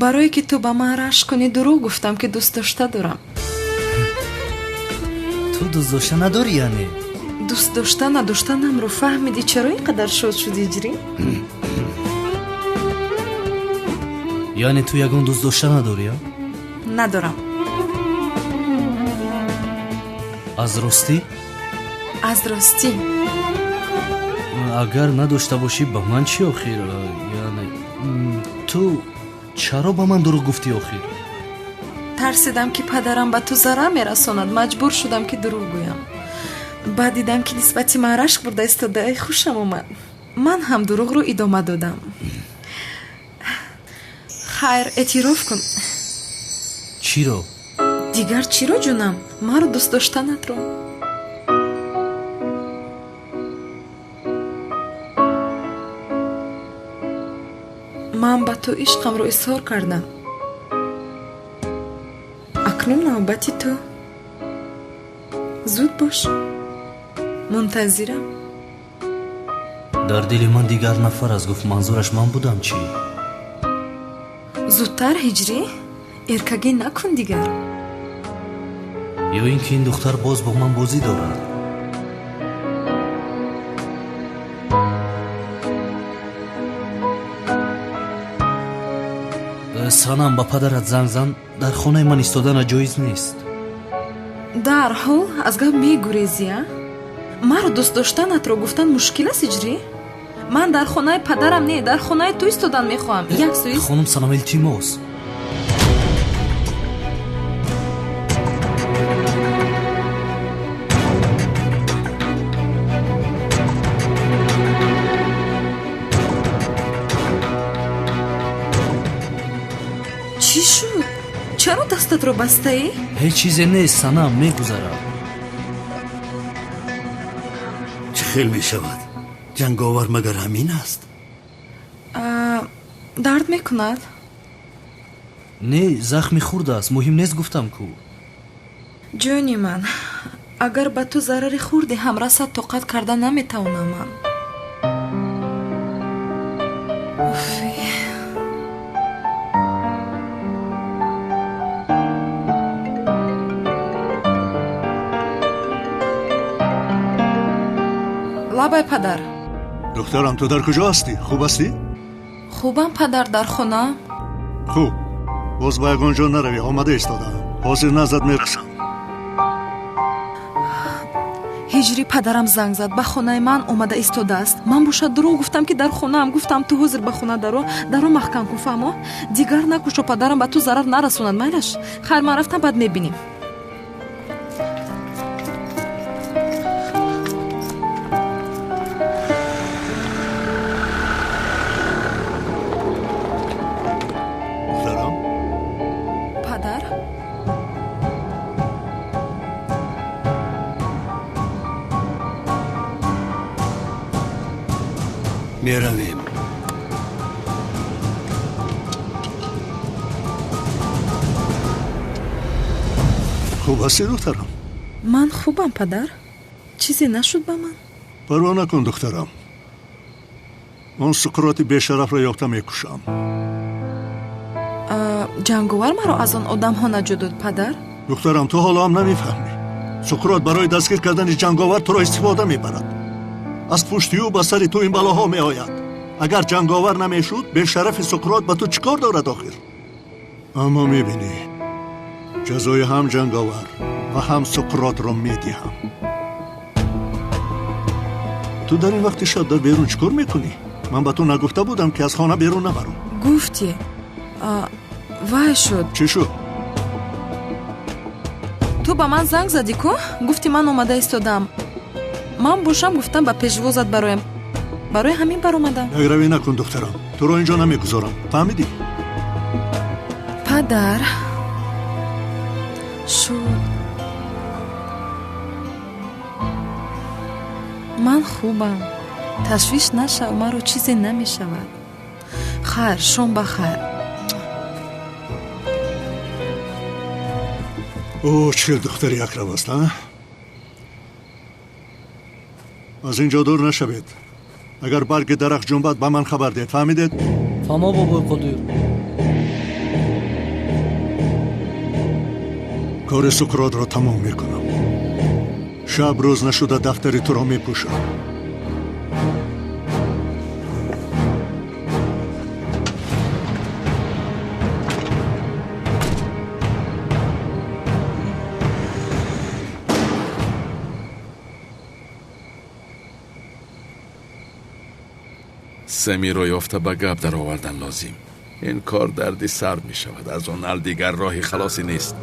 برای که تو به من رشق کنی دروغ گفتم که دوست داشته دارم. تو دوست داشته نداری یعنی؟ دوست داشته نداشتنم رو فهمیدی چرا اینقدر شاد شدی هجری؟ یعنی تو یگون دوست داشته نداری یا؟ ندارم. از راستی؟ از راستی. اگر نداشته باشی به من چی آخیر؟ یعنی تو چرا به من دروغ گفتی آخیر؟ ترسیدم که پدرم به تو ضرر میرساند. مجبور شدم که دروغ گویم. بعد دیدم که نسبتی من رشق برده استاده. ای خوشم اومد. من هم دروغ رو ادامه دادم. خیر اعتراف کن. چی رو؟ دیگر چی رو جونم؟ من رو دوست داشتنت رو. من با تو عشقم رو اظهار کردم. اکنون نوبتی تو. زود باش. منتظرم. در دل من دیگر نفر از گفت منظورش من بودم. چی؟ زودتر هجری؟ ارکگی نکن دیگر. یا اینکه این دختر باز با من بازی دارد. سنم با پدرت زنگ زن. در خانه من ایستادن جایز نیست. در حال از گپ میگریزی؟ مرا دوست داشتنت رو گفتن مشکل است هجری؟ من در خانه پدرم نه، در خانه تو ایستادن میخواهم. یک سویز. خانم سنم التماس. چی شد؟ چرا دستت رو بسته ای؟ هیچ چیزی نیست سنم، میگذرم. چه خیلی می شود؟ جنگاور مگر همین است؟ درد میکند؟ نه زخمی خورده است. مهم نیست گفتم کو. جانی من، اگر به تو ضرری خورده هم رسد طاقت کرده نمیتونم من. اوفی. لابای پدر. دخترم تو در کجا هستی؟ خوب هستی؟ خوبم پدر، در خونه. خوب. باز با یگان جا نروی. آمده ایستادم. حاضر نزد میرسم. هجری پدرم زنگ زد به خانه من اومده ایستاده است. من باشد دروغ گفتم که در خونه ام. گفتم تو حاضر به خونه درو محکم کن فهمو. دیگر نکوش و پدرم به تو ضرر نرسوند. میلش خیر من رفتم بعد میبینیم. پدر میرویم. خوب هستی دخترم؟ من خوبم پدر. چیزی نشد به من. پروا نکن دخترم. اون سقراط بیشرف را یافته میکشم. ҷанговар маро аз он одамҳо наҷот дод, падар? دخترم تو حالا هم نمیفهمی. سقراط برای دستگیر کردن جنگاور تو را استفاده میبرد. از پشتی و بسری تو این بلاها میآید. اگر جنگاور نمیشد به شرف سقراط به تو چیکار دارد آخر؟ اما میبینی جزای هم جنگاور و هم سقراط را میدهم. تو در این وقت شب در بیرون چیکار میکنی؟ من به تو نگفته بودم که از خانه بیرون نبرو. گفتی وای شد. چی شد؟ تو با من زنگ زدی کو؟ گفتی من اومده ایستادم. من باشم گفتم با پژوازت برایم. برای همین بر اومدم. نگروی نکن دخترم. تو رو اینجا نمیگذارم. فهمیدی؟ پدر شد. من خوبم. تشویش نشو، مرا چیزی نمیشود. خیر، شام بخیر. اوه چه دختری اکرم است نه؟ از اینجا دور نشوید. اگر برگ درخت جنبد به من خبر دید. فهمیدید؟ فما بابا قدیر. کار سقراط را تمام میکنم. شب روز نشده دفتری تو را میپوشم. سمی رو یافته به گپ در آوردن لازم. این کار دردی سر می شود. از اون ال دیگر راهی خلاصی نیست.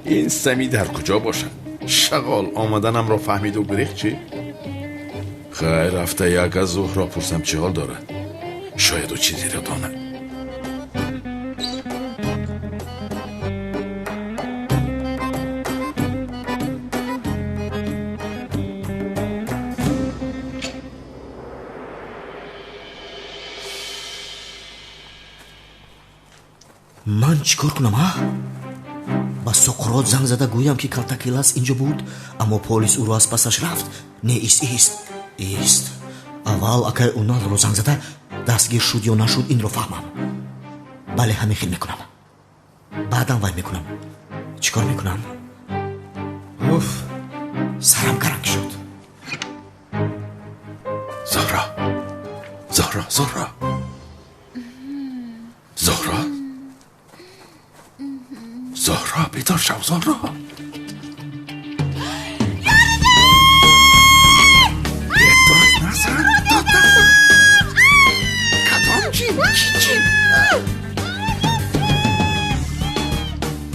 این سمی در کجا باشد؟ شغال آمدنم را فهمید و گریخت چی؟ خیر رفته یک از ظهر را پرسم چه حال دارد. شاید او چیزی را داند. من چیکار کنم ها؟ با سقراط زنگ زده گویم که کلتاکیلاس اینجا بود، اما پلیس او را از پسش رفت. نه ایست. اول اگر اونا رو زنگ زده دستگیر شد یا نشد این رو فهمم. بله همین خیل میکنم. بعدم وای میکنم. چیکار میکنم؟ اوف سرم گرنگ شد. زهرا بیدار شو زهرا. داد نزن کدام چی؟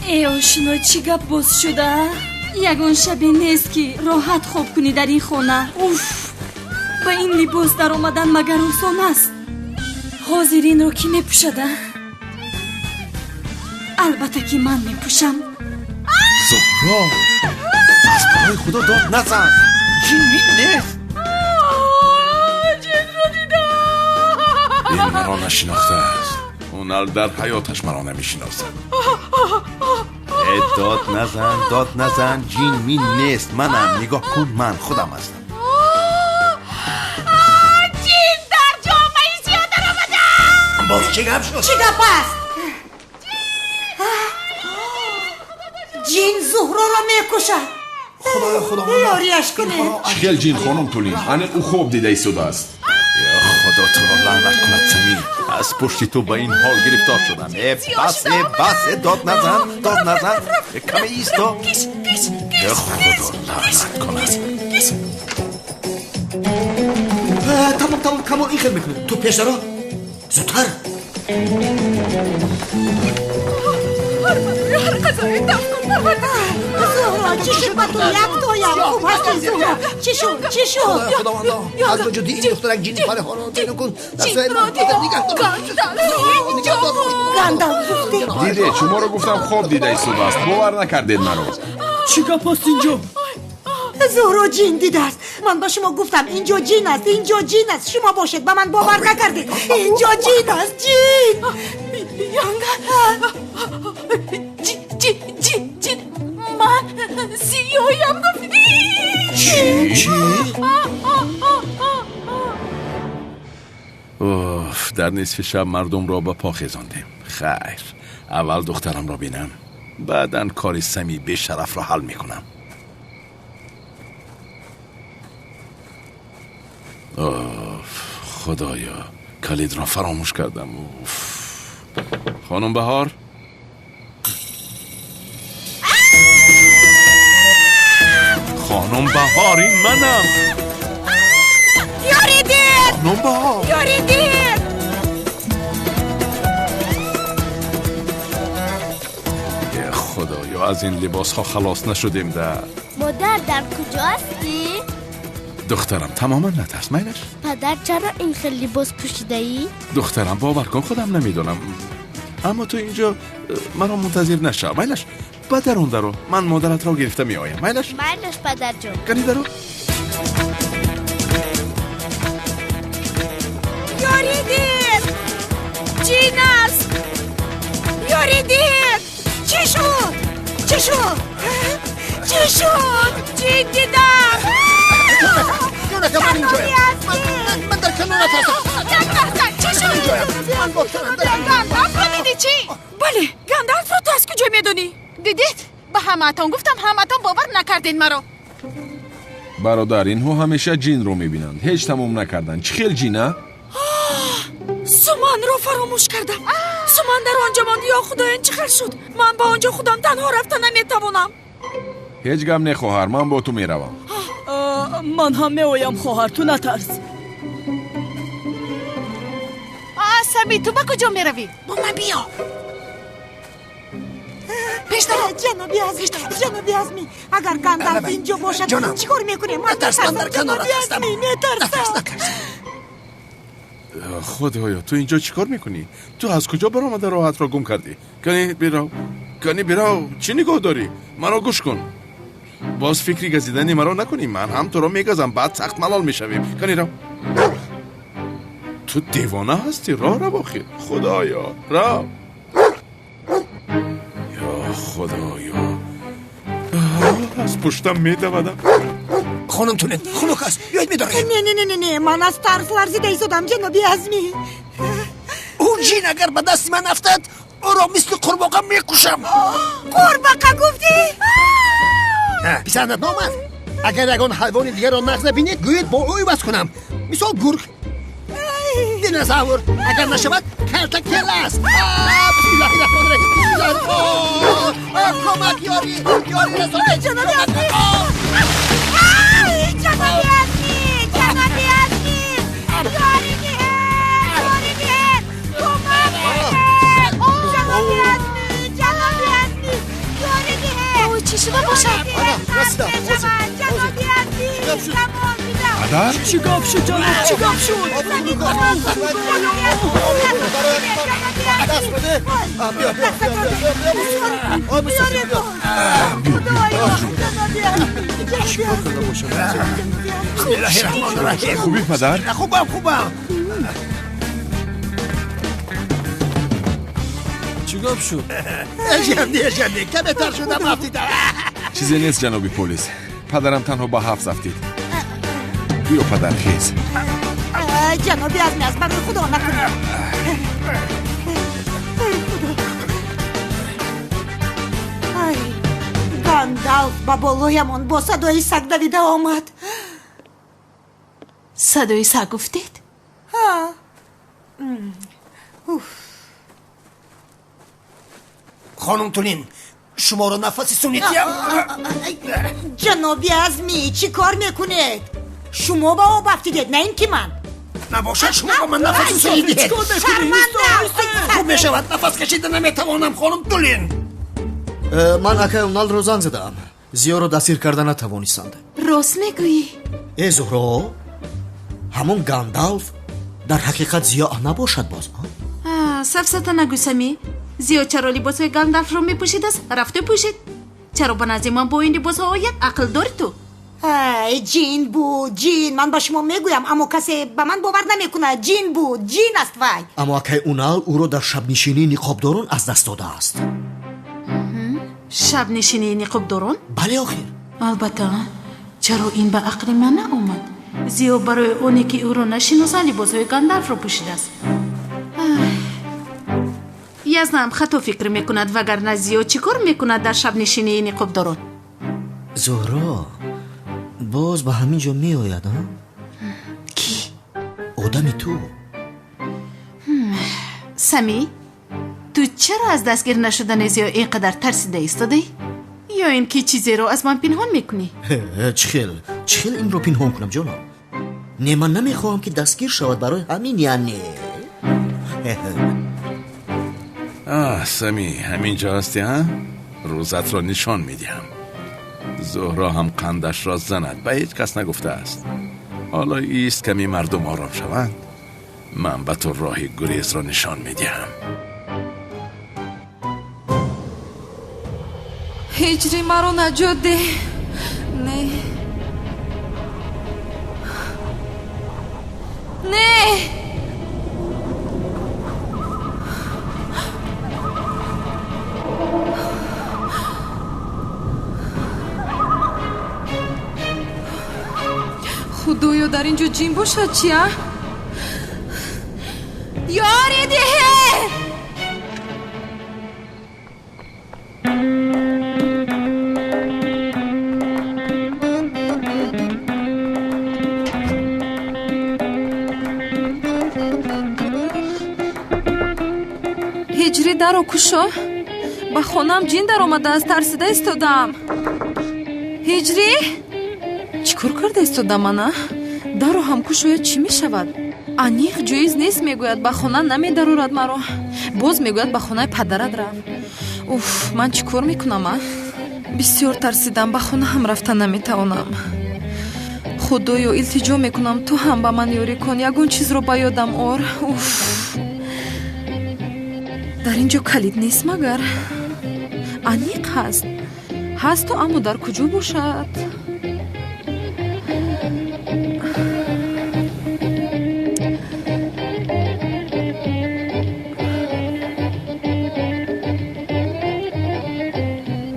ای آشنا چی گپ باز شده؟ یگان شبی نیست که راحت خواب کنی در این خانه. اوف با این لباس در آمدن مگر آسان است؟ حاضرین رو کی میپوشده؟ البته که من میپوشم. زهرا از برای خدا داد نزن. جین نیست. جین رو دیدم. این مرا نشناخته است. اون در حیاتش مرا نمیشناسد. داد نزن. جین می نیست. منم. نگاه کن من خودم هستم. جین در جامعه سیاه در آمده. باز چه گپ شد؟ چی گپ است؟ جین زهرا را میکشد. خدا یاریش کنه. چیکل جین خانم تولین او خوب دیده ایستاده است. یا خدا تو را لعنت کند سمی. از پشت تو به این حال گرفتار شدم. بس داد نزن. کمی ایستا. یا خدا لعنت کند. تمام کامل این خیل میکنه. تو پیش دارا زودتر. هر قضایی دم کن زهرا چی شد با تو یک دویم خوب هستی زهرا چی شد چی شد خداوندا از وجود این دخترک جینی پاره خانه پیدا کن دستای من گندم گفته دیده شما رو گفتم خواب دیده ای صبح است باور نکردید مرا چی گپ است اینجا؟ زهرا جین دیده است من با شما گفتم اینجا جین است اینجا جین است شما باشید با من باور نکردید اینجا جین است جین جین من سیاهیم گفتی چی؟ اوف در نصف شب مردم را به پا خیزاندیم خیر اول دخترم را بینم بعدن کار سمی به شرف را حل میکنم اوف خدایا کلید را فراموش کردم اوف خانم بهار خانم بهار این منم یاریدید خانم بهار یاریدید خدایا از این لباس ها خلاص نشدیم در مادر در کجا هستی؟ دخترم تماما نترس میلش پدر چرا این خیلی لباس پوشیده ای؟ دخترم باور کن خودم نمیدونم اما تو اینجا مرا منتظر نشو میلش بدر اون درو من مادرت را گرفته می آیم میلش میلش پدر جان کنی درو یاریدید جین است یاریدید چی شد چی شد چی شد جین دیدم جونک من اینجایم من در کنون هستم چی شد؟ من دخترم در گندالف رو میدی چی؟ بله گندالف رو تو از کجا میدونی؟ دیدید؟ به همتون گفتم همتون باور نکردین مرا برادر اینها همیشه جین رو میبینند هیچ تموم نکردن چی خیل جینه؟ سومان رو فراموش کردم سومان در آنجا ماند یا خدا این چه خیل شد من با آنجا خودم تنها رفتن نمیتوانم هیچ گم نه خواهر من با تو میروم من هم میایم خواهر تو نترس سمی تو با کجا میروی؟ با من بیا جنابی عزمی اگر گندالف اینجا باشد چیکار میکنه من نترس من در کنار هستم نترس خدایا تو اینجا چیکار میکنی؟ تو از کجا برآمده راحت را گم کردی؟ کنی بیراو چی نگاه داری؟ مرا گوش کن باز فکری گزیدنی مرا نکنی من هم تو را میگذم بعد سخت ملال میشویم کنی رو تو دیوانه هستی راه رو بخیر خدایا راه یا خدایا از پشتم میدودم خانم تونن خنک است یاد میداره نه من از ترس لرزیده ایستادم جنابی عزمی اون جین اگر به دست من افتد او را مثل قورباغه میکشم قورباغه گفتی؟ پسندت نامد اگر یگان حیوان دیگر را نغز بینید گویید با اوی بس کنم مثال گرگ دینازور اگر نشود کلتک کل است بسم الله الرحمن الرحیم کمک یاری رسانه جنابی عزمی جنابی عزمی یاری نیه کمک جنابی عزمی یاری نیه چی شده باشد؟ جنابی عزمی مادر؟ چی گپ شد جناب چی گپ شد؟ دست بده بیا خوبی پدر؟ خوبم چی گپ شد؟ اجنده کمه تر شدم رفتی در چیزی نیست جنابی پلیس پدرم تنها با حفظ رفتید بیا پدر خیز جنابی عزمی از برای خدا نکنه گندالف با بالایمان با صدای سگ دویده آمد صدای سگ گفتید؟ خانم تونین شما رو نفسی سونیتیم جنابی عزمی چی کار میکنید؟ شما با او بفتیدید نه این که من نباشد شما با من نفسی سونیدید شرمنده خوب میشود نفس کشیده نمیتوانم خانم تونین ман акай уналро занг задам. зиёро дастгир карда натавонистанд. рост мегӯӣ? зуҳро ҳамон Гандалф дар ҳақиқат зиё набошад боз. сафсата нагӯ Самӣ. зиё чаро либосҳои Гандалфро мепӯшидааст? рафту пӯшид. чаро ба назди ман бо ин либосҳо ояд? ақл дори ту? ҷин буд, ҷин. ман ба шумо мегӯям, аммо касе ба ман бовар намекунад. ҷин буд, ҷин аст вай. аммо акай унал ӯро дар шабнишинии ниқобдорон аз даст додааст. шабнишинии ниқобдорон? бале охир. албатта. чаро ин ба ақли ман наомад? зиё барои оне ки ӯро нашиносад либосҳои Гандалфро пӯшидааст. язнам хато фикр мекунад, вагарна зиё чӣ кор мекунад дар шабнишинии ниқобдорон? зуҳро боз ба ҳамин ҷо меояд? ки одами ту. Самӣ, ту чаро аз дастгир нашудани зиё ин қадар тарсида истодаӣ? ё ин ки чизеро аз ман пинҳон мекунӣ? чӣ хел инро пинҳон кунам ҷонам? не ман намехоҳам ки дастгир шавад барои ҳамин яъне. самӣ ҳамин ҷо ҳастӣ? рӯзатро нишон медиҳам. зуҳро ҳам қандашро занад, ба ҳеҷ кас нагуфтааст. ҳоло ист ками мардум ором шаванд. ман ба ту роҳи гурезро нишон медиҳам. ҳиҷри маро наҷот деҳ. не худоё дар ин ҷо ҷин бошад чия? ёрӣ диҳе! ҳиҷри даро кушо. ба хонам ҷин даромадааст, тарсида истодам. ҳиҷри чӣ кор карда истодам ана? даро ҳам кушояд чӣ мешавад? аниқ ҷоиз нест мегӯяд ба хона намедарорад маро. боз мегӯяд ба хонаи падарат рафт. уф, ман чӣ кор мекунам? бисёр тарсидам, ба хона ҳам рафта наметавонам. худоё илтиҷо мекунам, ту ҳам ба ман ёрӣ кун, ягон чизро ба ёдам ор. уф, дар ин ҷо калид нест магар? аниқ ҳасту, аммо дар куҷо бошад?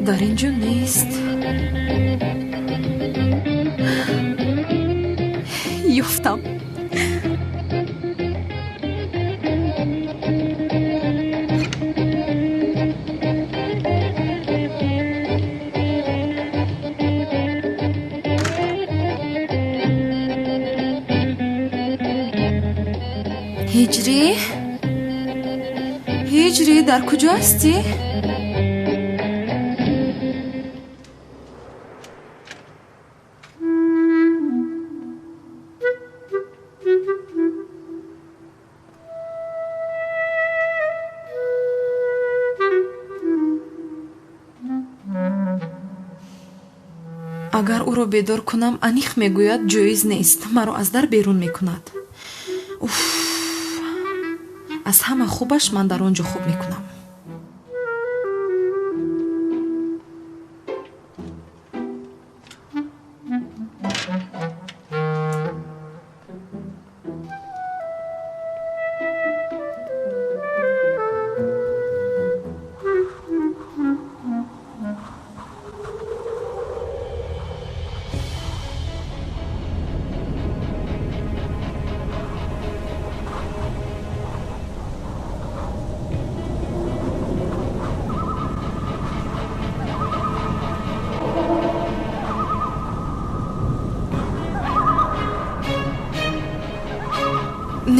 дар ин ҷо нест. ёфтам. ҳиҷри дар куҷо ҳастӣ? агар ӯро бедор кунам, аниқ мегӯяд ҷоиз нест, маро аз дар берун мекунад. уф, аз ҳама хубаш ман дар он ҷо хуб мекунам.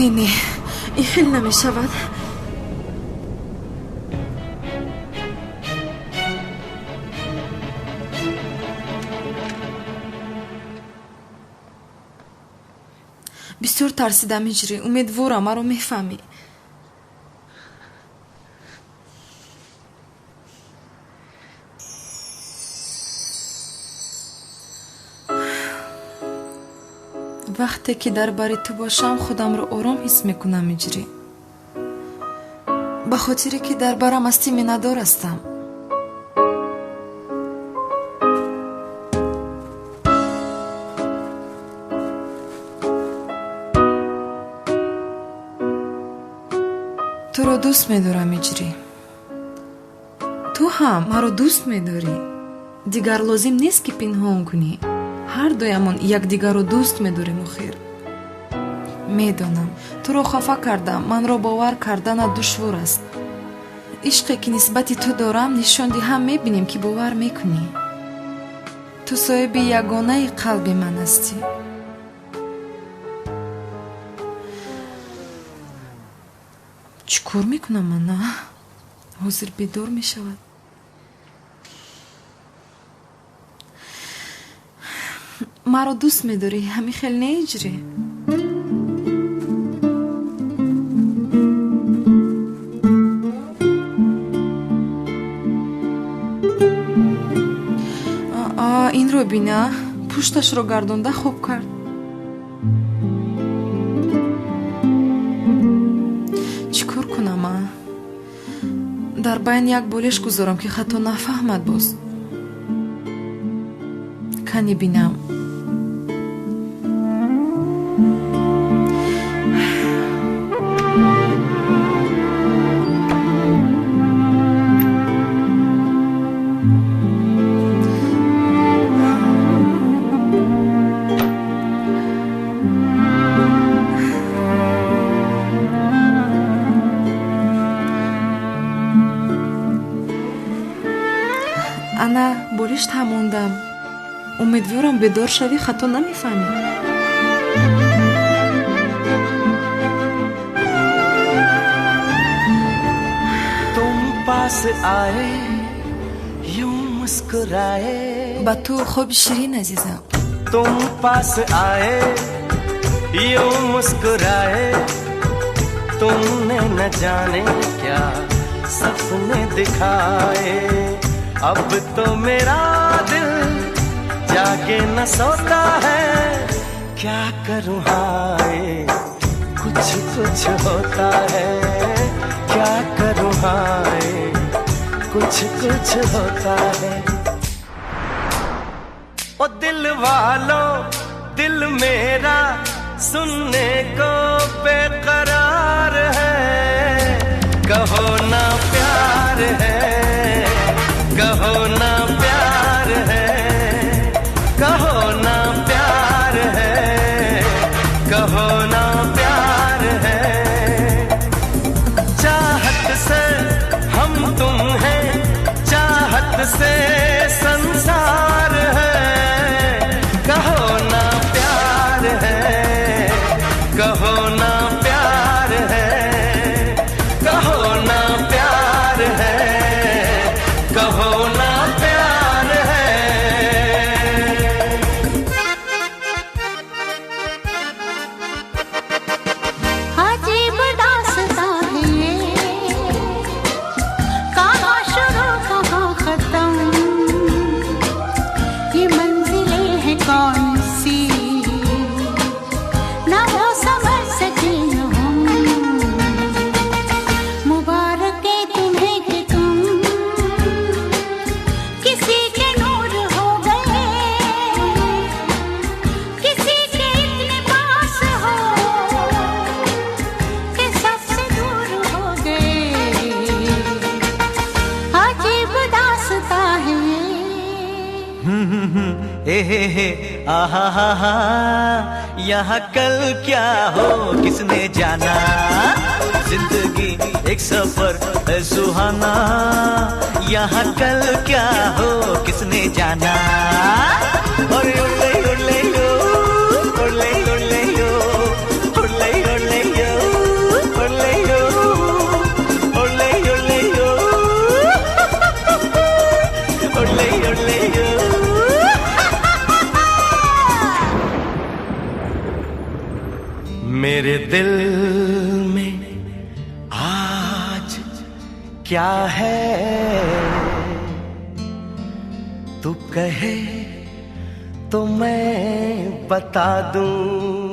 не ин хел намешавад. бисёр тарсидам ҳиҷри, умедворам маро мефаҳмӣ. вақте ки дар бари ту бошам худамро ором ҳис мекунам иҷрӣ, ба хотире ки дар барам ҳастӣ миннатдор ҳастам. туро дӯст медорам иҷрӣ, ту ҳам маро дӯст медорӣ. дигар лозим нест ки пинҳон кунӣ. ҳардуямон якдигарро дӯст медорем. охир медонам туро хафа кардам, манро бовар карданат душвор аст. ишқе ки нисбати ту дорам нишон диҳам, мебинем ки бовар мекунӣ. ту соҳиби ягонаи қалби ман ҳастӣ. чӣ кор мекунам ман? на ҳозир бедор мешавад. маро дӯст медорӣ? ҳамин хел не иҷрӣ? инро бина, пушташро гардонда хоб кард. чӣ кор кунам? дар байн як болеш гузорам ки хато нафаҳмад. боз кани бинам. ана болишт ҳамондам. умедворам бедор шавӣ, хато намефаҳмӣ. तुम पास आए यूं मुस्कुराए, ба ту хоби ширин азизам. तुम पास आए यूं मुस्कुराए, तुमने न जाने क्या सपने दिखाए। अब तो मेरा दिल जागे न सोता है, क्या करूँ हाय कुछ कुछ होता है। क्या करूँ हाय कुछ कुछ होता है। ओ दिल वालों दिल मेरा सुनने को बेकरार है। कहो ना प्यार है, कहो ना प्यार है, कहो ना प्यार है, कहो ना प्यार है। चाहत से हम तुम हैं, चाहत से संसार है। कहो ना प्यार है, कहो ना प्यार है, कहो ना प्यार है, कहो ना प्यार है। अजीब दास्तां है ये, कहाँ शुरू कहाँ खत्म, ये मंजिलें हैं कौन सी, ना वो समझ सके न हम। मुबारक है तुम्हें कि तुम किसी के नूर हो गए, किसी के इतने पास हो कि सबसे दूर हो गए। अजीब दास्तां है हे आहा हा हा, यहाँ कल क्या हो किसने जाना। जिंदगी एक सफर है सुहाना, यहाँ कल क्या हो किसने जाना। ओले ओले ओले यो, ओले ओले यो, ओले ओले यो, ओले यो, ओले ओले यो, ओले ओले यो। मेरे दिल में आज क्या है, तू कहे तो मैं बता दूं।